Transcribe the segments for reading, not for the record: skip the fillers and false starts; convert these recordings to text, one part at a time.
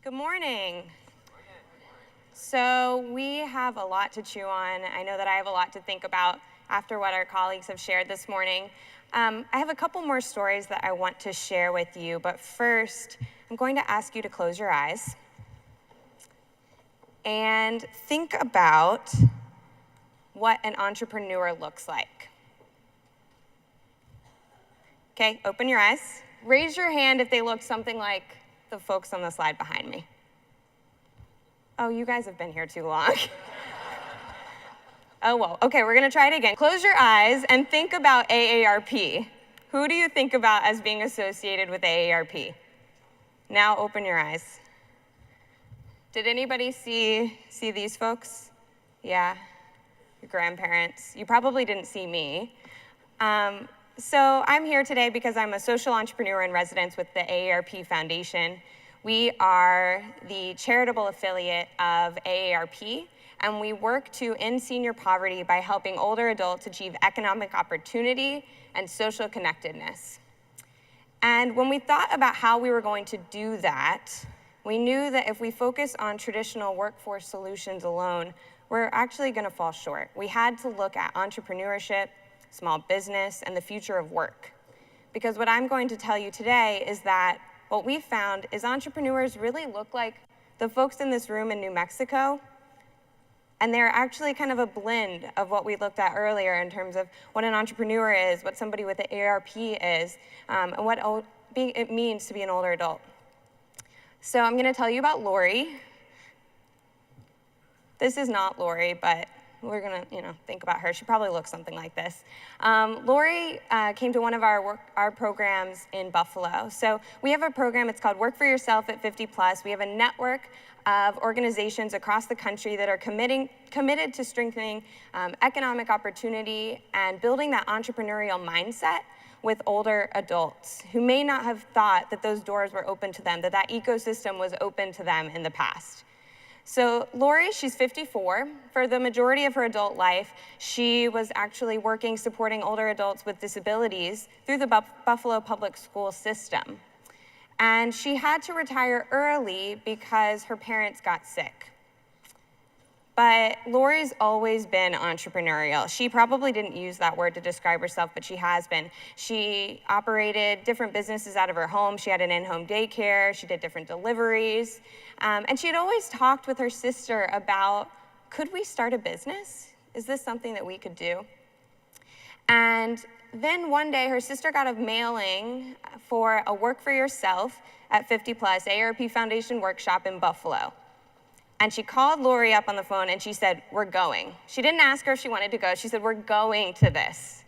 Good morning. So we have a lot to chew on. I know that I have a lot to think about after what our colleagues have shared this morning. I have a couple more stories that I want to share with you, but first, I'm going to ask you to close your eyes and think about what an entrepreneur looks like. Okay, open your eyes. Raise your hand if they look something like the folks on the slide behind me. Oh, you guys have been here too long. Oh, well, okay, we're gonna try it again. Close your eyes and think about AARP. Who do you think about as being associated with AARP? Now open your eyes. Did anybody see these folks? Yeah, your grandparents. You probably didn't see me. So I'm here today because I'm a social entrepreneur in residence with the AARP Foundation. We are the charitable affiliate of AARP, and we work to end senior poverty by helping older adults achieve economic opportunity and social connectedness. And when we thought about how we were going to do that, we knew that if we focus on traditional workforce solutions alone, we're actually going to fall short. We had to look at entrepreneurship, small business, and the future of work. Because what I'm going to tell you today is that what we found is entrepreneurs really look like the folks in this room in New Mexico, and they're actually kind of a blend of what we looked at earlier in terms of what an entrepreneur is, what somebody with the AARP is, and what it means to be an older adult. So I'm gonna tell you about Lori. This is not Lori, but we're gonna, think about her. She probably looks something like this. Lori came to one of our programs in Buffalo. So we have a program, it's called Work for Yourself at 50 Plus. We have a network of organizations across the country that are committed to strengthening economic opportunity and building that entrepreneurial mindset with older adults who may not have thought that those doors were open to them, that ecosystem was open to them in the past. So Lori, she's 54. For the majority of her adult life, she was actually working supporting older adults with disabilities through the Buffalo public school system. And she had to retire early because her parents got sick. But Lori's always been entrepreneurial. She probably didn't use that word to describe herself, but she has been. She operated different businesses out of her home. She had an in-home daycare. She did different deliveries. And she had always talked with her sister about, could we start a business? Is this something that we could do? And then one day, her sister got a mailing for a Work for Yourself at 50 Plus AARP Foundation workshop in Buffalo. And she called Lori up on the phone and she said, we're going. She didn't ask her if she wanted to go. She said, we're going to this.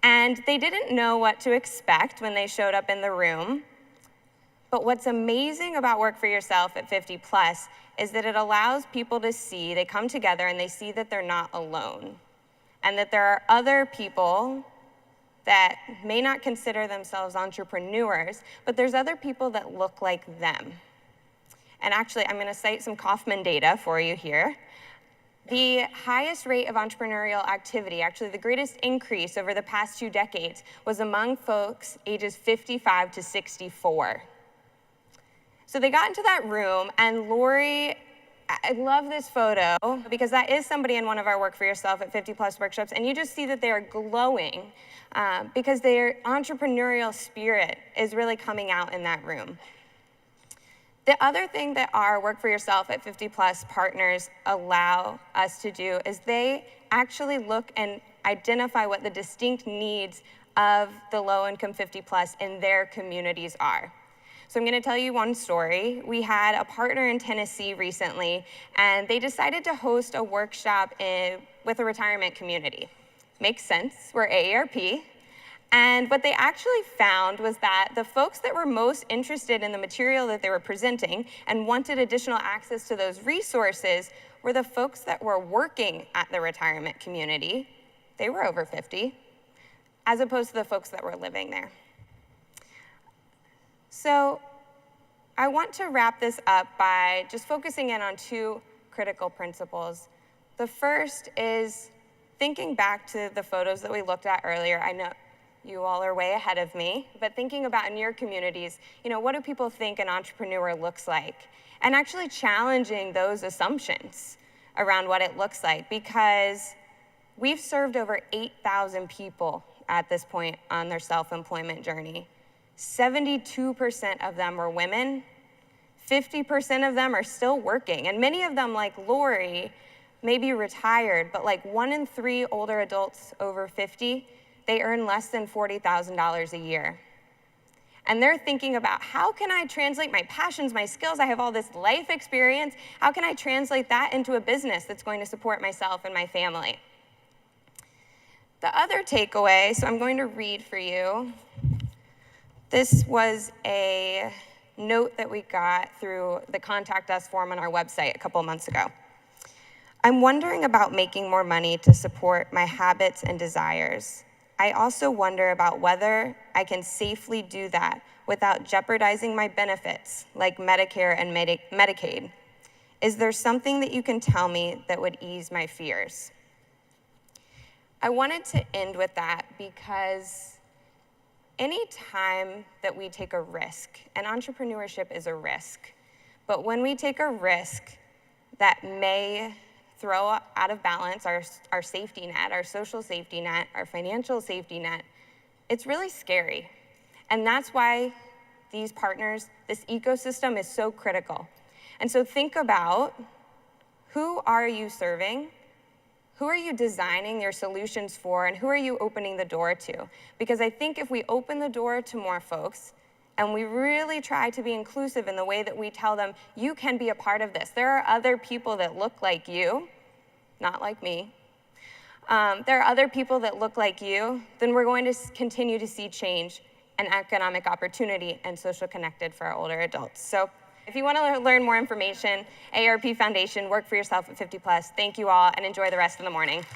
And they didn't know what to expect when they showed up in the room. But what's amazing about Work for Yourself at 50 Plus is that it allows people to see, they come together and they see that they're not alone. And that there are other people that may not consider themselves entrepreneurs, but there's other people that look like them. And actually, I'm gonna cite some Kaufman data for you here. The highest rate of entrepreneurial activity, actually the greatest increase over the past 2 decades, was among folks ages 55 to 64. So they got into that room, and Lori, I love this photo because that is somebody in one of our Work for Yourself at 50 Plus workshops, and you just see that they are glowing because their entrepreneurial spirit is really coming out in that room. The other thing that our Work for Yourself at 50 Plus partners allow us to do is they actually look and identify what the distinct needs of the low-income 50 plus in their communities are. So I'm gonna tell you one story. We had a partner in Tennessee recently, and they decided to host a workshop with a retirement community. Makes sense, we're AARP. And what they actually found was that the folks that were most interested in the material that they were presenting and wanted additional access to those resources were the folks that were working at the retirement community. They were over 50, as opposed to the folks that were living there. So I want to wrap this up by just focusing in on 2 critical principles. The first is thinking back to the photos that we looked at earlier. I know you all are way ahead of me, but thinking about in your communities, what do people think an entrepreneur looks like? And actually challenging those assumptions around what it looks like, because we've served over 8,000 people at this point on their self-employment journey. 72% of them were women, 50% of them are still working, and many of them, like Lori, may be retired, but like 1 in 3 older adults over 50, they earn less than $40,000 a year. And they're thinking about, how can I translate my passions, my skills? I have all this life experience. How can I translate that into a business that's going to support myself and my family? The other takeaway, so I'm going to read for you. This was a note that we got through the Contact Us form on our website a couple of months ago. I'm wondering about making more money to support my habits and desires. I also wonder about whether I can safely do that without jeopardizing my benefits, like Medicare and Medicaid. Is there something that you can tell me that would ease my fears? I wanted to end with that because any time that we take a risk, and entrepreneurship is a risk, but when we take a risk that may throw out of balance our safety net, our social safety net, our financial safety net, it's really scary. And that's why these partners, this ecosystem is so critical. And so think about, who are you serving? Who are you designing your solutions for, and who are you opening the door to? Because I think if we open the door to more folks, and we really try to be inclusive in the way that we tell them, you can be a part of this. There are other people that look like you, not like me. There are other people that look like you, then we're going to continue to see change and economic opportunity and social connected for our older adults. So if you want to learn more information, AARP Foundation, work for yourself at 50+. Thank you all, and enjoy the rest of the morning.